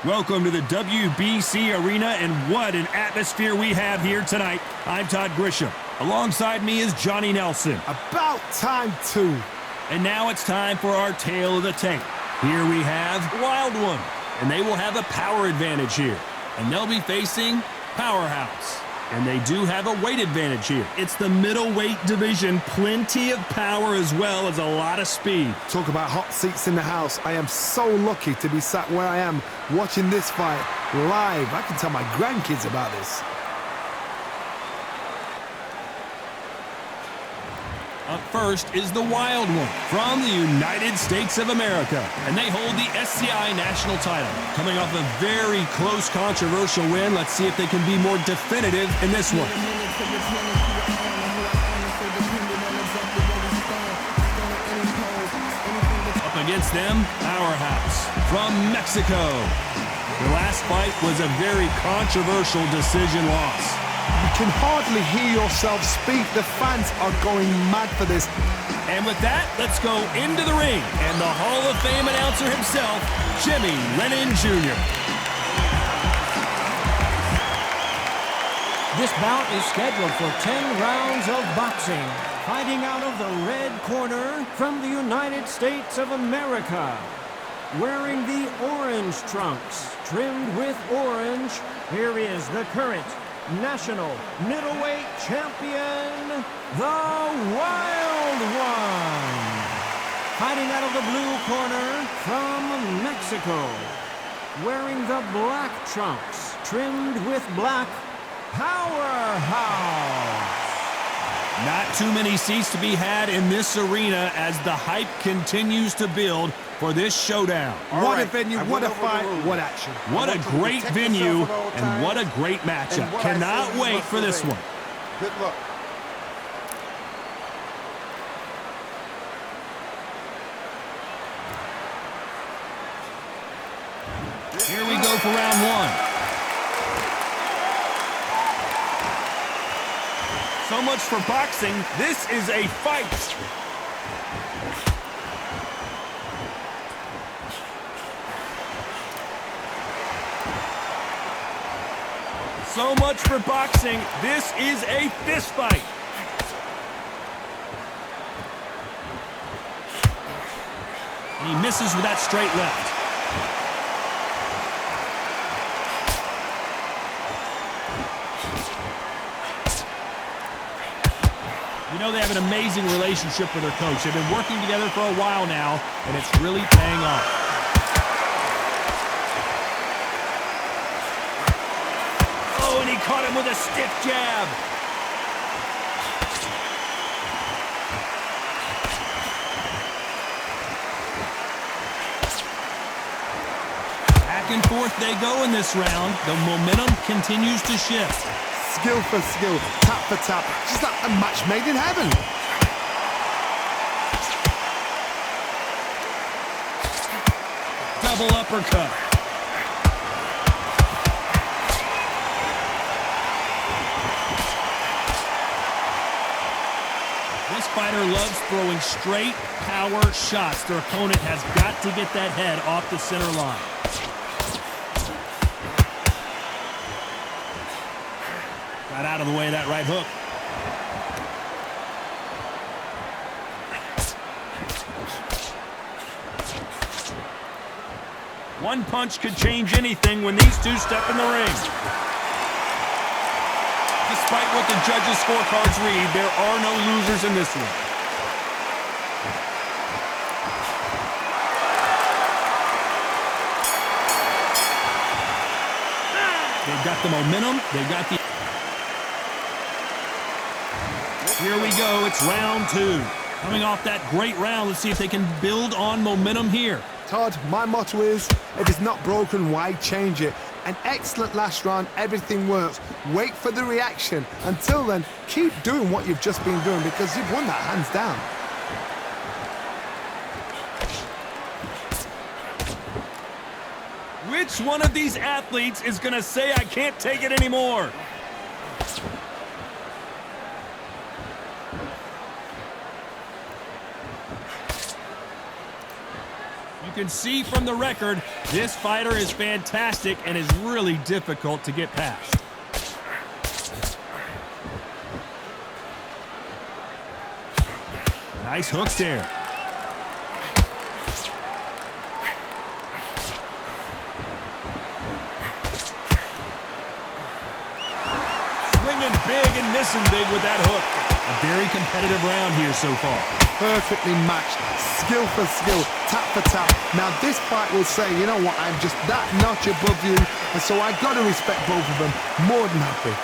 Welcome to the WBC arena, and what an atmosphere we have here tonight. I'm Todd Grisham. Alongside me is Johnny Nelson. About time too. And now it's time for our tale of the tape. Here we have Wild One, and they will have a power advantage here. And they'll be facing Powerhouse. And they do have a weight advantage here. It's the middleweight division. Plenty of power as well as a lot of speed. Talk about hot seats in the house. I am so lucky to be sat where I am watching this fight live. I can tell my grandkids about this. Up first is the Wild One from the United States of America, and they hold the SCI national title. Coming off a very close, controversial win, let's see if they can be more definitive in this one. Up against them, Powerhouse from Mexico. The last fight was a very controversial decision loss. You can hardly hear yourself speak. The fans are going mad for this. And with that, let's go into the ring. And the Hall of Fame announcer himself, Jimmy Lennon Jr. This bout is scheduled for 10 rounds of boxing. Fighting out of the red corner from the United States of America. Wearing the orange trunks, trimmed with orange, here is the current national middleweight champion, the Wild One. Fighting out of the blue corner from Mexico. Wearing the black trunks, trimmed with black, Powerhouse. Not too many seats to be had in this arena as the hype continues to build for this showdown. What a venue, what a fight, what action. What a great venue and what a great matchup. Cannot wait for this one. Good luck. Here we go for round one. So much for boxing. This is a fight. So much for boxing. This is a fist fight. And he misses with that straight left. You know they have an amazing relationship with their coach. They've been working together for a while now, and it's really paying off. Oh, and he caught him with a stiff jab. Back and forth they go in this round. The momentum continues to shift. Skill for skill, tap for tap, just like a match made in heaven. Double uppercut. This fighter loves throwing straight power shots. Their opponent has got to get that head off the center line. Got out of the way of that right hook. One punch could change anything when these two step in the ring. Despite what the judges' scorecards read, there are no losers in this one. They've got the momentum. They've got the... Here we go. It's round two. Coming off that great round, let's see if they can build on momentum here. Todd, my motto is, if it's not broken, why change it? An excellent last round, everything works. Wait for the reaction. Until then, keep doing what you've just been doing because you've won that hands down. Which one of these athletes is going to say, I can't take it anymore? You can see from the record, this fighter is fantastic and is really difficult to get past. Nice hooks there. Swinging big and missing big with that hook. A very competitive round here so far. Perfectly matched, skill for skill, tap for tap. Now this fight will say, you know what, I'm just that notch above you, and so I got to respect both of them. More than happy.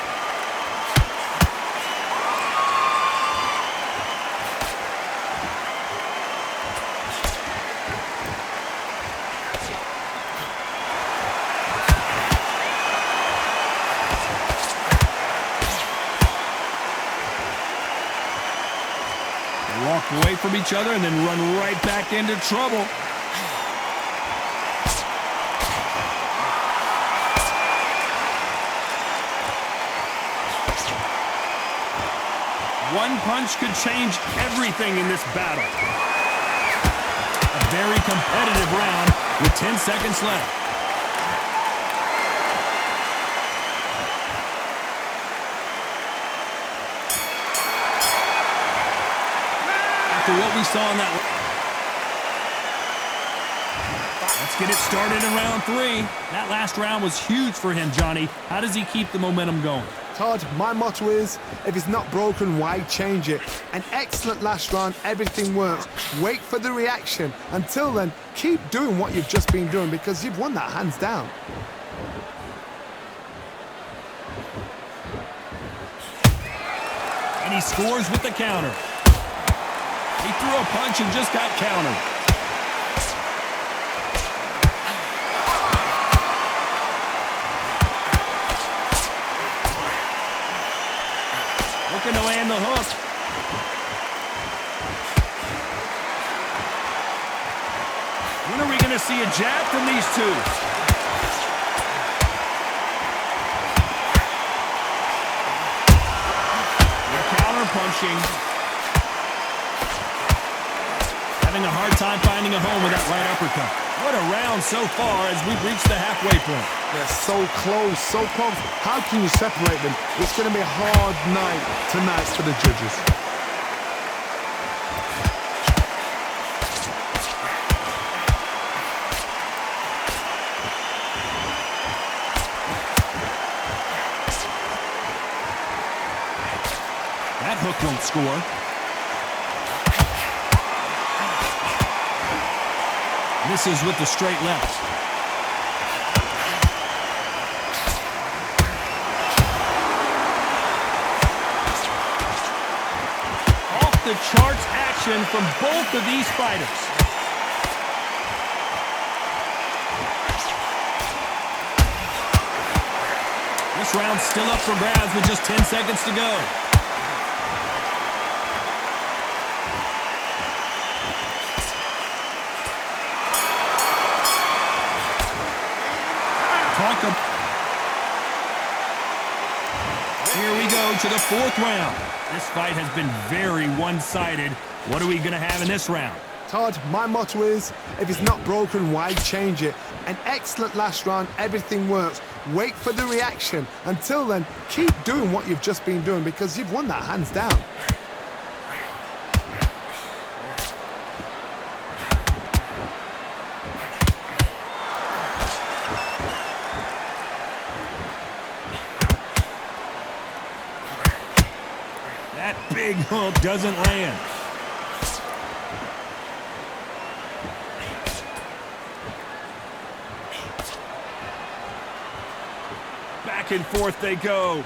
Walk away from each other and then run right back into trouble. One punch could change everything in this battle. A very competitive round with 10 seconds left. After what we saw in that, let's get it started in round 3. That last round was huge for him, Johnny. How does he keep the momentum going? Todd, my motto is, if it's not broken, why change it? An excellent last round, everything works. Wait for the reaction. Until then, keep doing what you've just been doing because you've won that hands down. And he scores with the counter. He threw a punch and just got countered. Looking to land the hook. When are we going to see a jab from these two? They're counter punching. Having a hard time finding a home with that right uppercut. What a round so far as we've reached the halfway point. They're so close, so close. How can you separate them? It's going to be a hard night tonight for the judges. That hook won't score. Misses with the straight left. Off the charts action from both of these fighters. This round's still up for grabs with just 10 seconds to go. Here we go to the 4th round. This fight has been very one-sided. What are we going to have in this round? Todd, my motto is, if it's not broken, why change it? An excellent last round, everything works. Wait for the reaction. Until then, keep doing what you've just been doing because you've won that hands down. That big hook doesn't land. Back and forth they go.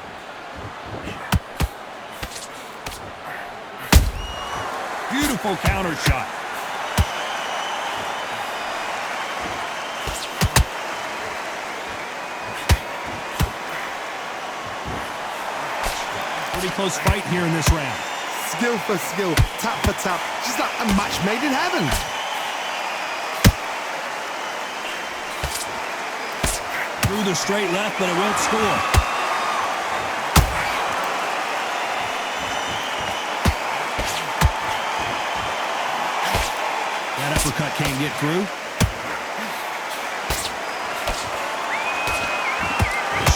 Beautiful counter shot. Pretty close fight here in this round. Skill for skill, tap for tap. Just like a match made in heaven. Through the straight left, but it won't score. That uppercut can't get through.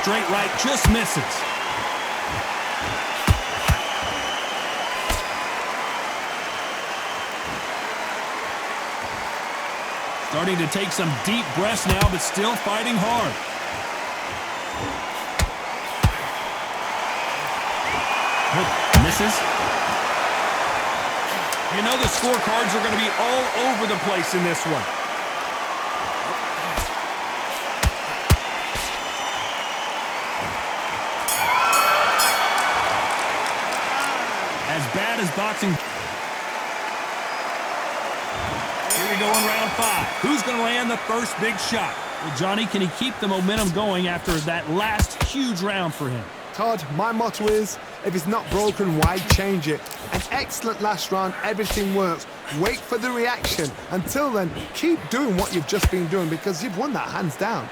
straight right just misses. Starting to take some deep breaths now, but still fighting hard. Misses. You know the scorecards are going to be all over the place in this one. As bad as boxing. Here we go in round 5. Who's going to land the first big shot? Well, Johnny, can he keep the momentum going after that last huge round for him? Todd, my motto is, if it's not broken, why change it? An excellent last round, everything works. Wait for the reaction. Until then, keep doing what you've just been doing because you've won that hands down.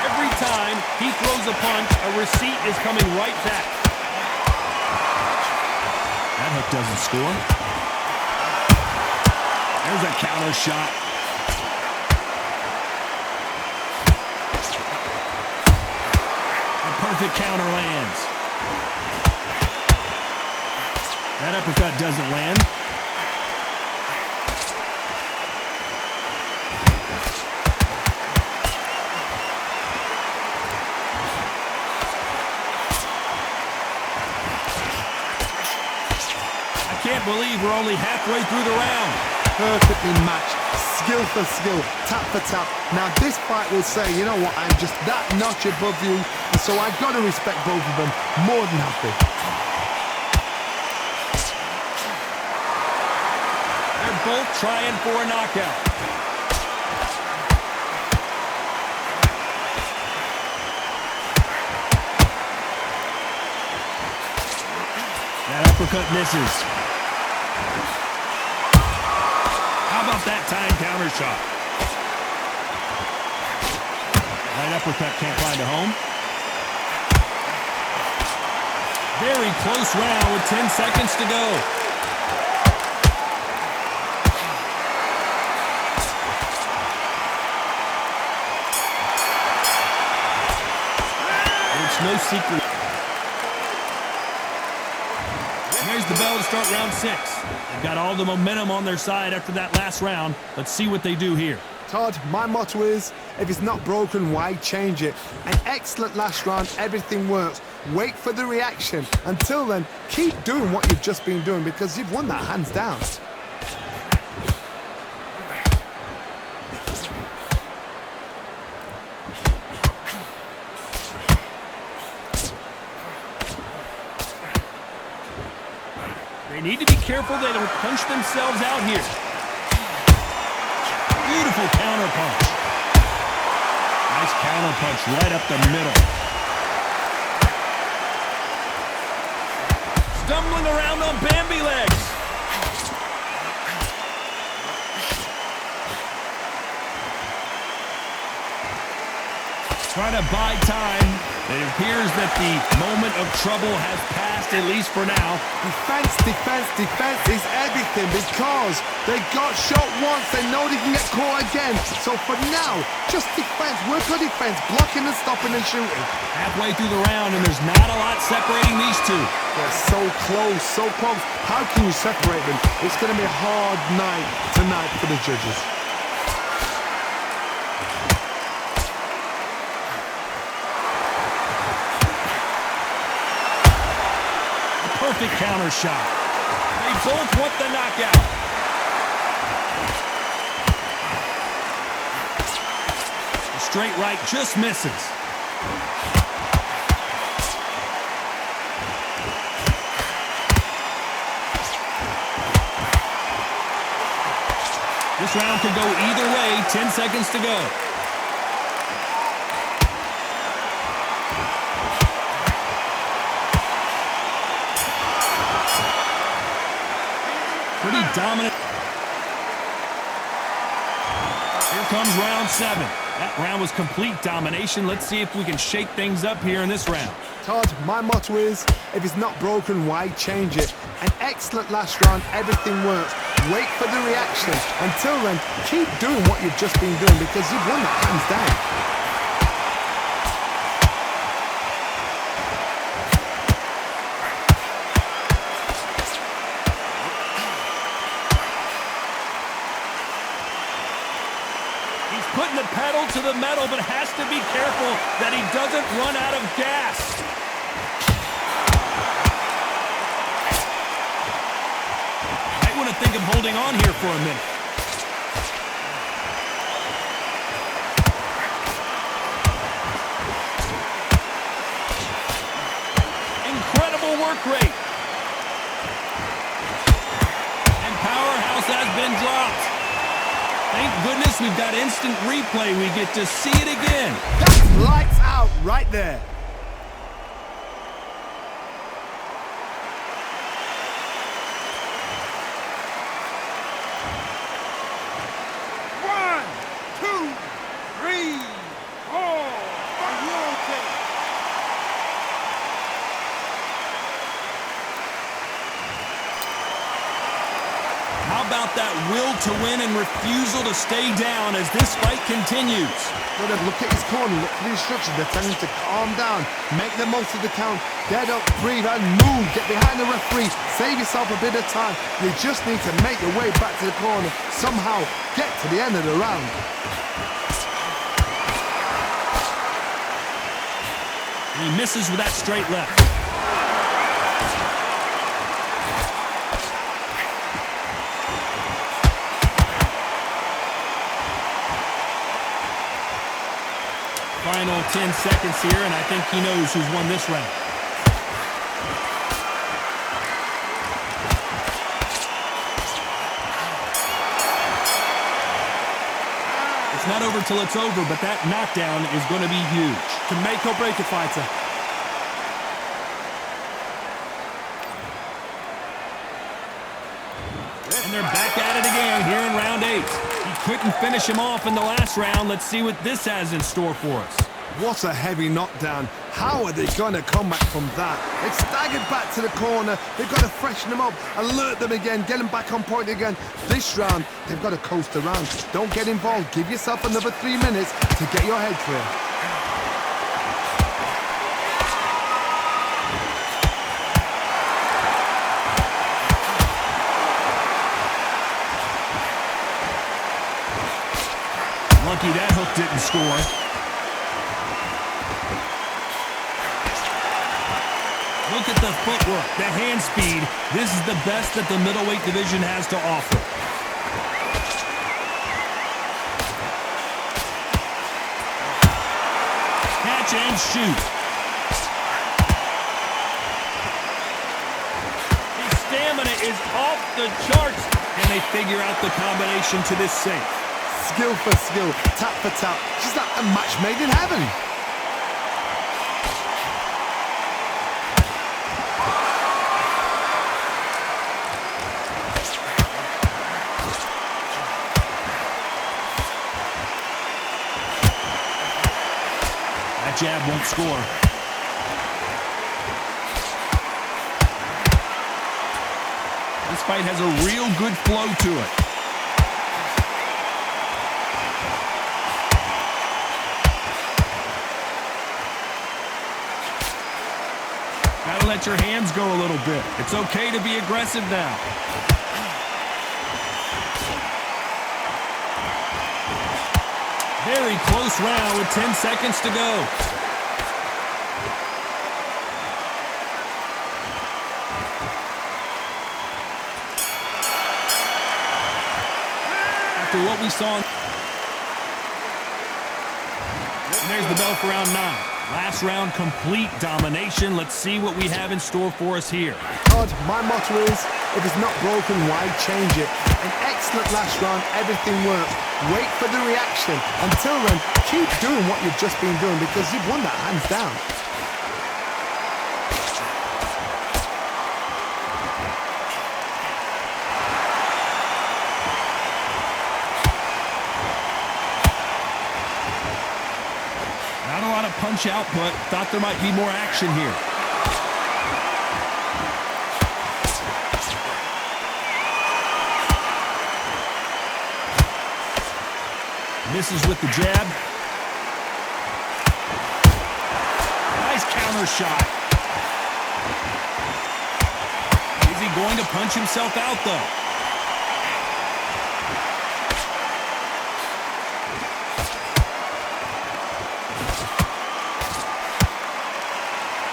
Every time he throws a punch, a receipt is coming right back. That hook doesn't score. There's a counter shot. A perfect counter lands. That uppercut doesn't land. I can't believe we're only halfway through the round. Perfectly matched, skill for skill, tap for tap. Now this fight will say, you know what, I'm just that notch above you, and so I've got to respect both of them more than happy. They're both trying for a knockout. That uppercut misses. How about that time counter shot? That uppercut can't find a home. Very close round with 10 seconds to go. It's no secret. There's the bell to start round 6. They've got all the momentum on their side after that last round. Let's see what they do here. Todd, my motto is, if it's not broken, why change it? An excellent last round, everything works. Wait for the reaction. Until then, keep doing what you've just been doing because you've won that hands down. They need to be careful they don't punch themselves out here. Beautiful counter punch. Nice counter punch right up the middle. Stumbling around on Bambi legs. Trying to buy time. It appears that the moment of trouble has passed, at least for now. Defense, defense, defense is everything because they got shot once. They know they can get caught again. So for now, just defense. Work on defense, blocking and stopping and shooting. Halfway through the round, and there's not a lot separating these two. They're so close, so close. How can you separate them? It's going to be a hard night tonight for the judges. Perfect counter shot. They both want the knockout. A straight right just misses. This round could go either way. 10 seconds to go. Pretty dominant. Here comes round 7. That round was complete domination. Let's see if we can shake things up here in this round. Todd, my motto is, if it's not broken, why change it? An excellent last round, everything works. Wait for the reaction. Until then, keep doing what you've just been doing because you've won that hands down. Putting the pedal to the metal, but has to be careful that he doesn't run out of gas. Might want to think of holding on here for a minute. Incredible work rate. And Powerhouse has been dropped. Thank goodness we've got instant replay. We get to see it again. That's lights out right there. One, two, three, four. Are you okay? How about that will to win and refusal to stay down as this fight continues? Look at his corner, look for the instructions. They're telling him to calm down, make the most of the count, get up, breathe and move, get behind the referee, save yourself a bit of time. You just need to make your way back to the corner, somehow get to the end of the round. And he misses with that straight left. Final 10 seconds here, and I think he knows who's won this round. It's not over till it's over, but that knockdown is going to be huge. Can make or break a fighter. And they're back at it again here in round 8. He couldn't finish him off in the last round. Let's see what this has in store for us. What a heavy knockdown. How are they going to come back from that? They've staggered back to the corner. They've got to freshen them up, alert them again, get them back on point again. This round, they've got to coast around. Don't get involved. Give yourself another 3 minutes to get your head clear. Lucky that hook didn't score. Look at the footwork, the hand speed. This is the best that the middleweight division has to offer. Catch and shoot. His stamina is off the charts, and they figure out the combination to this safe. Skill for skill, tap for tap. She's like a match made in heaven. That jab won't score. This fight has a real good flow to it. Gotta let your hands go a little bit. It's okay to be aggressive now. Very close round with 10 seconds to go. After what we saw, and there's the bell for round 9. Last round, complete domination. Let's see what we have in store for us here. Todd, my motto is, if it's not broken, why change it? An excellent last round, everything works. Wait for the reaction. Until then, keep doing what you've just been doing because you've won that hands down. punch out, but thought there might be more action here. Misses with the jab. Nice counter shot. Is he going to punch himself out, though?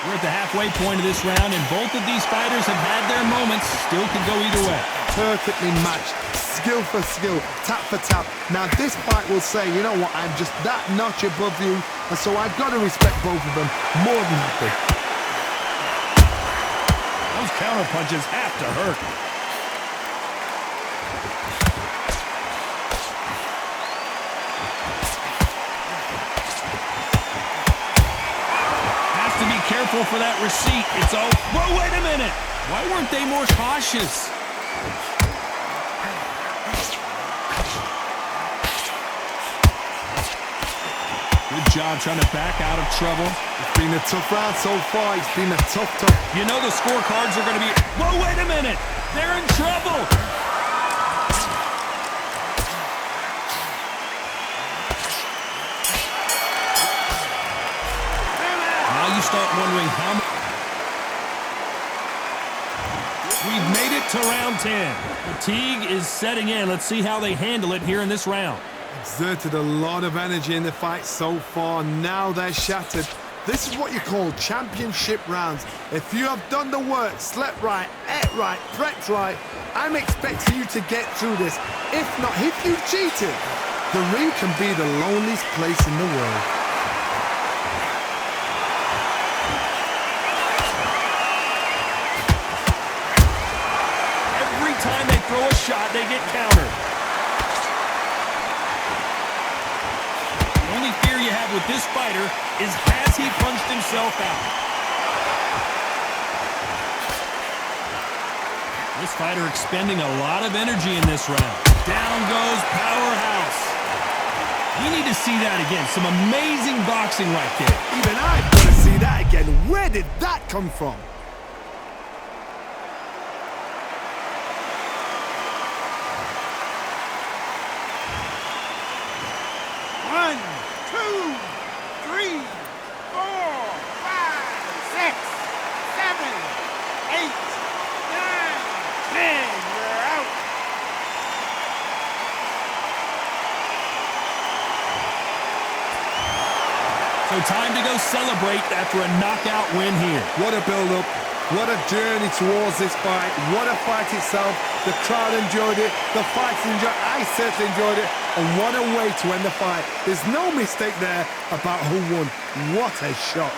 We're at the halfway point of this round, and both of these fighters have had their moments. Still could go either way. Perfectly matched. Skill for skill, tap for tap. Now this fight will say, you know what, I'm just that notch above you, and so I've got to respect both of them more than happy. Those counter punches have to hurt. Has to be careful for that receipt. It's all. Whoa, wait a minute. Why weren't they more cautious? Good job trying to back out of trouble. It's been a tough round so far. It's been a tough. You know the scorecards are going to be... Whoa, wait a minute! They're in trouble! Now you start wondering how much... We've made it to round 10. Fatigue is setting in. Let's see how they handle it here in this round. Exerted a lot of energy in the fight so far. Now they're shattered. This is what you call championship rounds. If you have done the work, slept right, ate right, prepped right, I'm expecting you to get through this. If not, if you've cheated, the ring can be the loneliest place in the world. Every time they throw a shot, they get countered. The only fear you have with this fighter is has he punched himself out? This fighter expending a lot of energy in this round. Down goes Powerhouse. You need to see that again. Some amazing boxing right there. Even I've got to see that again. Where did that come from? One, two, three, 4, 5, 6, 7, 8, 9, 10. You're out. So time to go celebrate after a knockout win here. What a build-up. What a journey towards this fight. What a fight itself. The crowd enjoyed it. The fighters enjoyed it. I certainly enjoyed it. And what a way to end the fight. There's no mistake there about who won. What a shot.